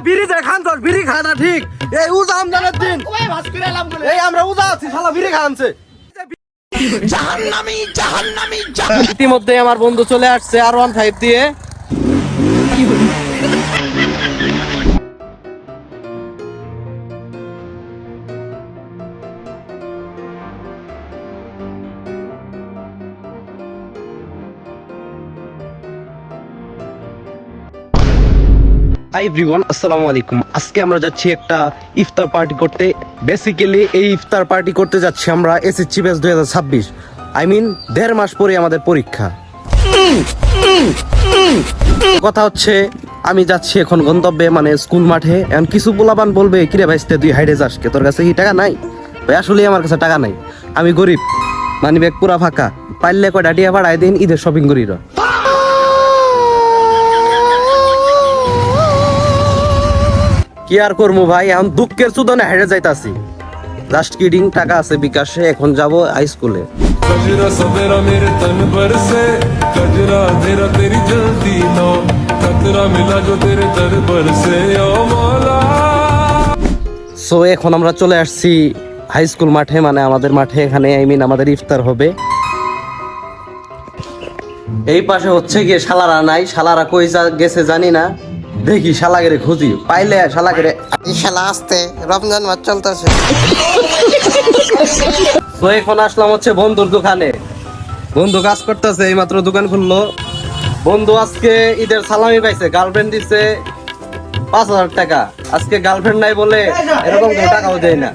বিড়ি দেখান তোর বিড়ি খানা ঠিক এই উজা আমদানের দিন এই আমরা উজা আছি শালা বিড়ি খানছে ইতিমধ্যে আমার বন্ধু চলে আসছে R15 দিয়ে হাই এভরিওয়ান, আসসালামু আলাইকুম। আজকে আমরা যাচ্ছি একটা ইফতার পার্টি করতে। বেসিক্যালি এই ইফতার পার্টি করতে যাচ্ছি আমরা এসএসসি ব্যাচ 2026। আই মিন 1.5 মাস পরে আমাদের পরীক্ষা। কথা হচ্ছে আমি যাচ্ছি এখন গন্তব্যে, মানে স্কুল মাঠে। এখন কিছু পোলাপান বলবে কিরে ভাইস্তে তুই হাইডে যাস কে, তোর কাছে কি টাকা নাই? ভাই আসলে আমার কাছে টাকা নাই, আমি গরিব, মানি ব্যাগ পুরা ফাঁকা। পাইলে কয়টা টিয়া ভাড়াই দিন, ঈদের শপিং করি। কি আর করবো ভাই, এখন দুঃখের চুদনে হেরে যাইতাছি। জাস্ট কিডিং, টাকা আছে বিকাশে, এখন যাব হাই স্কুলে। সো এখন আমরা চলে আসছি হাই স্কুল মাঠে, মানে আমাদের মাঠে। এখানে আই মিন আমাদের ইফতার হবে। এই পাশে হচ্ছে গিয়ে শালারা নাই, শালারা কই গেছে জানি না। দেখি শালাগেরে খুঁজি, পাইলে শালাগেরে। শালা আসতে রমজান মাস চলতেছে। তো এখন আসলাম হচ্ছে বন্ধুর দোকানে। বন্ধু কাজ করতেছে, এইমাত্র দোকান খুললো। বন্ধু আজকে ঈদের সালামি পাইছে, গার্লফ্রেন্ড দিচ্ছে 5,000 টাকা। আজকে গার্লফ্রেন্ড নাই বলে এরকম কোনো টাকাও দেয় না।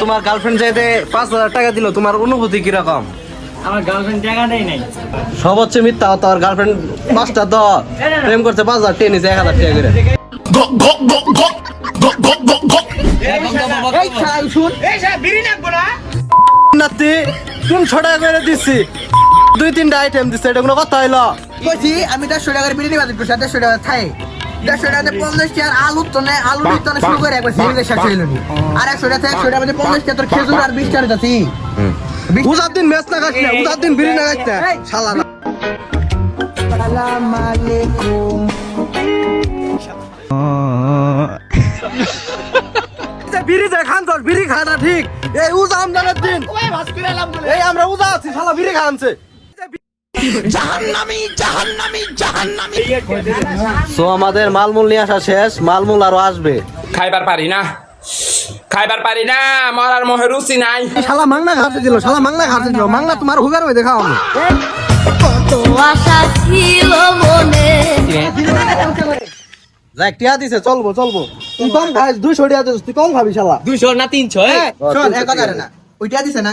তোমার গার্লফ্রেন্ড চাইতে 5,000 টাকা দিল, তোমার অনুভূতি কিরকম? আমার গার্লফ্রেন্ড টাকা দেয় নাই। সব হচ্ছে মিথ্যা। তোর গার্লফ্রেন্ড 5টা তো প্রেম করতে 5,000 টেন নিছে 1,000 টাকা করে। নাতি 300 টাকা করে দিচ্ছি, 2-3টা আইটেম দিচ্ছে, এটা কোনো কথা হইলো? কইছি আমি 150 টাকার বিরিয়ানি বাদ দিছি, 150 টাকা খাই। 150 টাকাতে 50 টাকা আলু তনে শুরু করে একবার সিরিজে শেষ হইল নি। আর 100 টাকা 50 টাকা তোর খেজুর আর 20 টাকা দিছি। উজার দিন ম্যাচ না খাইছ না, উজার দিন বিড়ি না খাইছ না শালারা। আসসালামু আলাইকুম। বিড়ি দেখান তোর বিড়ি খানা ঠিক এই উজা আমদানের দিন এই আমরা উজা আছি শালা বিড়ি খানছে। সো আমাদের মালমূল নিয়ে আসা শেষ, মালমূল আরো আসবে। খাইবার পারি না, খাইবার পারি না, আমার আর মোহে রুচি নাই। শালা মাংনা খাতে দিল, শালা মাংনা খাতে দিল। মাংনা তোমার হুগার হয়ে দেখাও আমি। কত আশা ছিল মনে। যাক টিয়া দিছে, চলবো চলবো। তুই কম খাইস, 200 টাকা দিছিস, তুই কম খাবি শালা। 200 না 300? শোন এক কথা না, ওইটা দিছে না।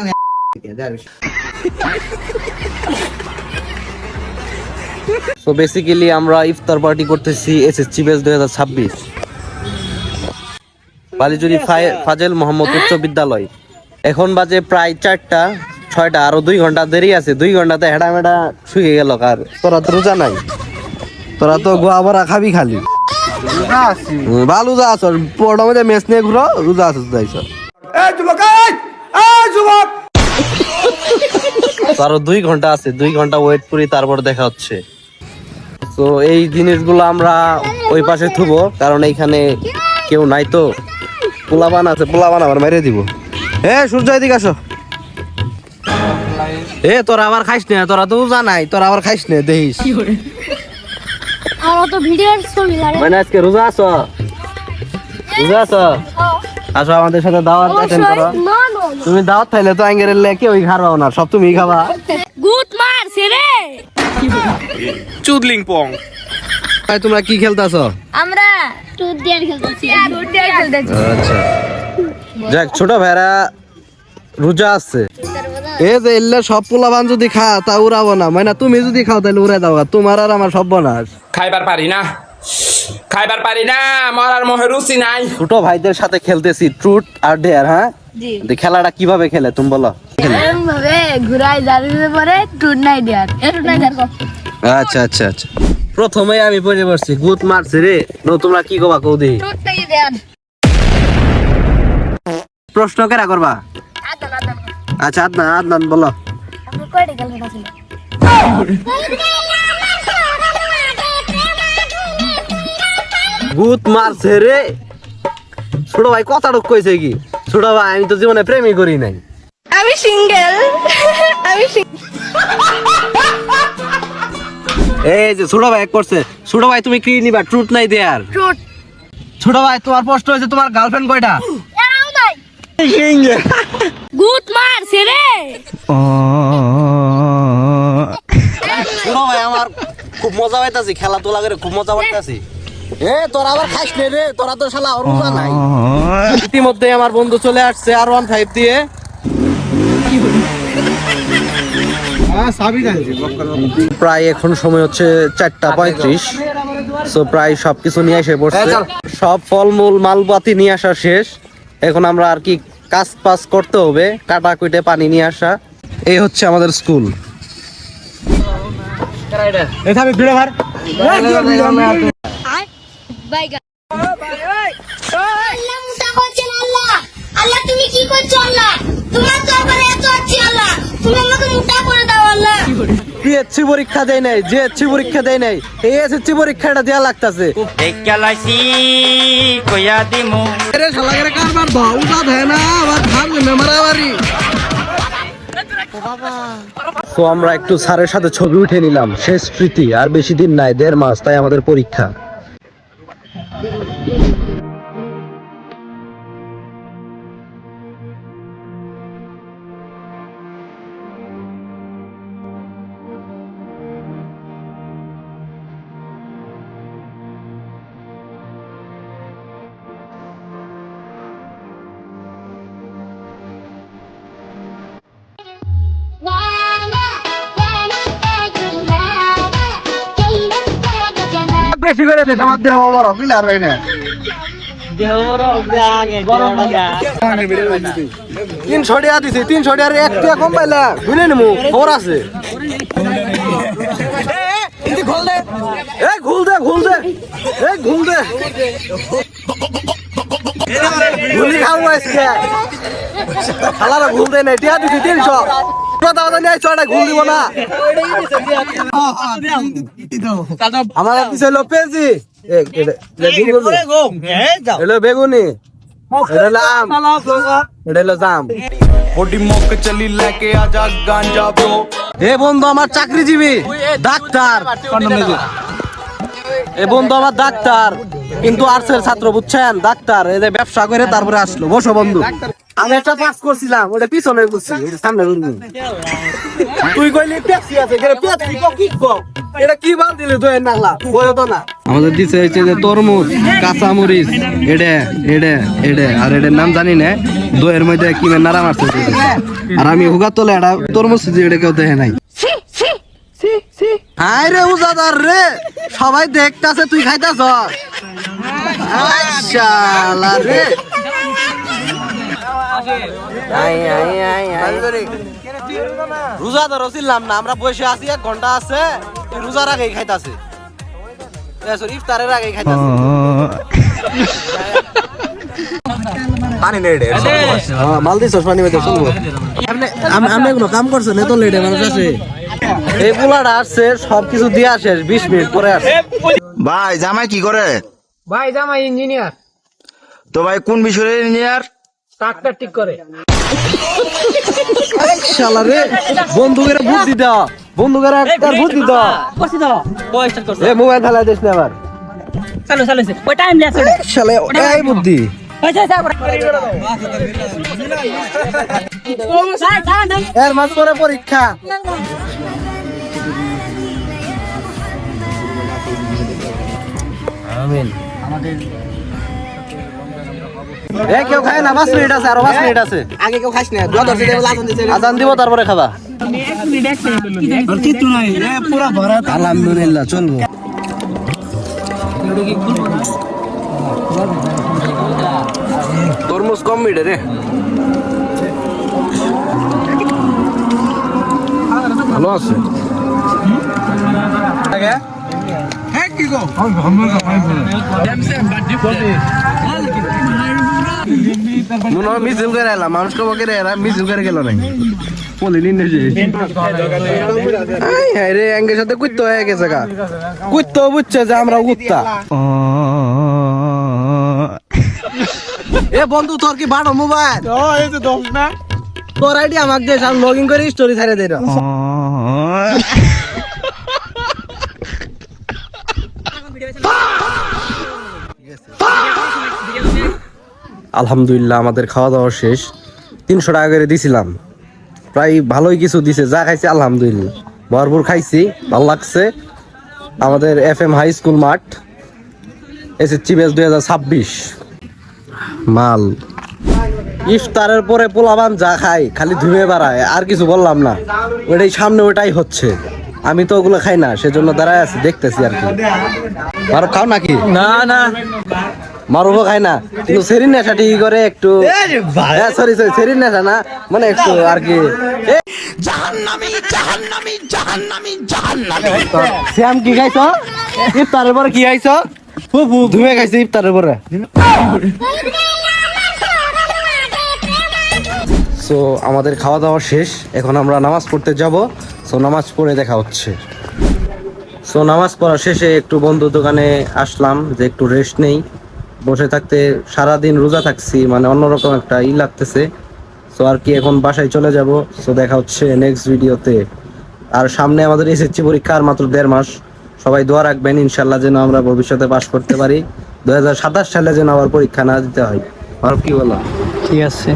সো বেসিক্যালি আমরা ইফতার পার্টি করতেছি এসএসসি ব্যাচ 2026 বালিজুরি ফাজেল মোহাম্মদ উচ্চ বিদ্যালয়। এখন বাজে প্রায় 4টা 6টা, আরো 2 ঘন্টা দেরি আছে। 2 ঘন্টাতে হেডা মেডা শুয়ে গেল। আর তোরা তো রোজা নাই, তোরা তো গোয়া ভরা খাবি খালি। ভালো যা আছ, পড়া মধ্যে মেস নিয়ে ঘুরো, রোজা আছ যাইছ। আরো 2 ঘন্টা আছে, 2 ঘন্টা ওয়েট করি, তারপর দেখা হচ্ছে। তো এই জিনিসগুলো আমরা ওই পাশে থুবো, কারণ এইখানে কেউ নাই। তো পোলাবান আছে, পোলাবান আবার মেরে দিব। সূর্য এদিকে আসো। তোরা আবার খাইস না, তোরা তো জানাই, তোরা আবার খাইস না দেখিস। আমার তো ভিডিওর ছবি লাগে। মানে আজকে রোজা আছো? রোজা আছো? আসো আমাদের সাথে দাওয়াত অ্যাটেন্ড করো। না না তুমি দাওয়াত খাইলে তো আঙ্গের লেকে ওই খারাও না, সব তুমি খাবা। গুড মারছে রে। চুদলিং পং। ভাই তোমরা কি খেলতাছো? আমরা টুট দিয়ে খেলতেছি। টুট দিয়ে খেলতেছি। আচ্ছা যাক, ছোট ভাইরা রোজা আছে। এই যে এল্লা সব পোলাবান যদি খা তা উড়াবো না, মানে তুমি যদি খাও তাহলে উড়াই দাও। তোমার আর আমার সব বনাস। খাইবার পারি না, খাইবার পারি না, আমার আর মোহে রুচি নাই। ছোট ভাইদের সাথে খেলতেছি ট্রুথ আর ডেয়ার। হ্যাঁ, খেলাটা কিভাবে খেলে তুমি বলো? এরকম ভাবে ঘুরাই দাঁড়িয়ে পরে টুট নাই দেয়ার। টুট নাই দেয়ার। আচ্ছা আচ্ছা আচ্ছা, প্রথমে আমি পড়ে বসছি, গুত মারছে রে। তোমরা কি কবা কৌ দি? টুট নাই দেয়ার। প্রশ্ন কেরা করবা? আচ্ছা আদনান, আদনান বলো। আপনি কয়টা খেলতে ছিল? গুত মারছে রে। ছোট ভাই কথাটা কইছে কি? ছোট ভাই আমি তো জীবনে প্রেমই করি নাই। আমি সিঙ্গেল। এই যে ছোট ভাই করছে। ছোট ভাই তুমি কি নিবা? ট্রুথ নাই দেয়ার। ট্রুথ। ছোট ভাই তোমার প্রশ্ন হয়েছে তোমার গার্লফ্রেন্ড কয়টা? এরাও নাই। গুড মারছে রে। ছোট ভাই আমার খুব মজা পাইতাছি, খেলাধুলা করে খুব মজা পাইতাছি। তোরা আবার খাইস নে রে, তোরা তো শালা আর মজা নাই। ইতিমধ্যে আমার বন্ধু চলে আসছে R15 দিয়ে। প্রায় এখন সময় হচ্ছে 4:35। সো প্রায় সবকিছু নিয়ে এসে পড়ছে, সব ফলমূল মালবাতি নিয়ে আসা শেষ। এখন আমরা আর কি কাজ পাস করতে হবে, কাটা কুইটে পানি নিয়ে আসা। এই হচ্ছে আমাদের স্কুল। বাইগা। আল্লাহ মুসা করছেন আল্লাহ। আল্লাহ তুমি কি করছো আল্লাহ? তোমার দরবারে এত আছি আল্লাহ। তুমি আমাকে মুটা করে দাও আল্লাহ। পিএসসি পরীক্ষা দেয় নাই, জিএসসি পরীক্ষা দেয় নাই, এই এসএসসি পরীক্ষাটা দেয়া লাগতাছে। দেখালাইছি কইয়া দিমু আরে শালা করে কারবার ভাউ যা দেয় না, আবার ভাগ মেমারাবাড়ি। তো আমরা একটু স্যারের সাথে ছবি উঠে নিলাম। শেষ স্মৃতি, আর বেশি দিন নাই, 1.5 মাস, তাই আমাদের পরীক্ষা। বেশি করে দে, আমার দেহ বড় পিলার হয় না। 300 টাকা দিছি, 300 টাকার 1 টাকা কম পাইলা বুঝলে নিমু, খবর আছে। ঘুল দে ঘুলি খাবো আজকে। খালারা ঘুল দেয় নাই, টিয়া দিছি 300। ঘুল দিব না। আমার পিছে হলো পেঁজি, এলো বেগুনি, এটা হলো আম, এটা হলো জাম। এ বন্ধু আমার চাকরিজীবী ডাক্তার, এ বন্ধু আমার ডাক্তার, কিন্তু আর্টসের ছাত্র বুঝছেন, ডাক্তার এই যে ব্যবসা করে তারপরে আসলো। বসো বন্ধু। আমি একটা পাস করছিলাম, ওটা পিছনে করছি, সামনে করবি। তুই কইলি পেপসি আছে, পেপসি কি কম, এটা কি বাল দিলি তুই নাগলা বলে তো না। আমাদের দিছে হচ্ছে যে তরমুজ, কাঁচা মরিচ, এডে আর এটার নাম জানি না, দইয়ের মধ্যে কি নাড়া মারছে। আর আমি হুগা তোলে এটা তরমুজ যে এটা কেউ দেখে নাই। হাই রে উজাদার রে, সবাই দেখতাছে তুই খাইতাছ। শালা রে রোজা ধরো ছিলাম না, আমরা বসে আছি 1 ঘন্টা আছে, রোজার আগেই খাইতাছে, ইফতারের আগেই খাইতাছে। পানি নেড়ে মাল দিছ, পানি মেতে শুনবো। আপনি কোনো কাম করছেন, এত লেটে মানুষ আছে। এই বুলাটা আসছে, সবকিছু দিয়ে আসে 20 মিনিট পরে আসে। ভাই জামাই কি করে? ভাই জামাই ইঞ্জিনিয়ার, তো ভাই কোন বিষয়ের ইঞ্জিনিয়ার? ট্রাক্টর ঠিক করে। শালা রে, বন্ধুকের বুদ্ধি দাও, বন্ধুকের একটা বুদ্ধি দাও। করছি তো বয় স্টার্ট করছ। এ মোবাইল ফেলা দিস না আবার। চালু ওই টাইম লেছে শালা এই বুদ্ধি। এর মাস পরে পরীক্ষা। আমিন। এ কেউ খায় না, 5 মিনিট আছে, আরো 5 মিনিট আছে। আগে কেউ খাস না, আজান দিব তারপরে খাবা। আলহামদুলিল্লাহ চলবো। তরমুজ কম মিটে রে, ভালো আছে। মিছিল করে এলাম, মানুষকে বকে এরা মিছিল করে গেল নাই। রে এঙ্গের সাথে কুত্তো হয়ে গেছে গা, কুত্তো বুঝছে যে আমরা কুত্তা। এ বন্ধু তোর কি বারো মোবাইল এই তো দোষ না তোর আইডি আমাকে দে আমি লগ ইন করে স্টোরি ছাড়ে দেই আলহামদুলিল্লাহ আমাদের খাওয়া দাওয়া শেষ 300 টাকা করে দিছিলাম প্রায় ভালোই কিছু দিছে যা খাইছি আলহামদুলিল্লাহ ভরপুর খাইছি ভালো লাগছে আমাদের FM হাই স্কুল মাঠ এসএসসি ব্যাচ 2026 মাল ইফতারের পরে পোলাবান যা খাই খালি ধুয়ে বেড়ায় আর কিছু বললাম না ওটাই সামনে ওটাই হচ্ছে আমি তো ওগুলো খাই না সেজন্য দাঁড়ায় আছি দেখতেছি আর কি মারো খাও নাকি না না মারুফও খাই না কিন্তু সেরিন নেশা ঠিকই করে একটু সরি সেরিন নেশা না মানে একটু আর কি শ্যাম কি খাইছ ইফতারের পরে কি খাইছ ধুয়ে খাইছে ইফতারের পরে সো আমাদের খাওয়া দাওয়া শেষ এখন আমরা নামাজ পড়তে যাব সো নামাজ পড়ে দেখা হচ্ছে সো নামাজ পড়া শেষে একটু বন্ধু দোকানে আসলাম যে একটু রেস্ট নেই বসে থাকতে সারাদিন রোজা থাকছি মানে অন্যরকম একটা লাগতেছে সো আর কি এখন বাসায় চলে যাব সো দেখা হচ্ছে নেক্সট ভিডিওতে আর সামনে আমাদের এসএসসি পরীক্ষা আর মাত্র 1.5 মাস সবাই দোয়া রাখবেন ইনশাল্লাহ যেন আমরা ভবিষ্যতে পাশ করতে পারি 2027 সালে যেন আবার পরীক্ষা না দিতে হয় আর কি বলো ঠিক আছে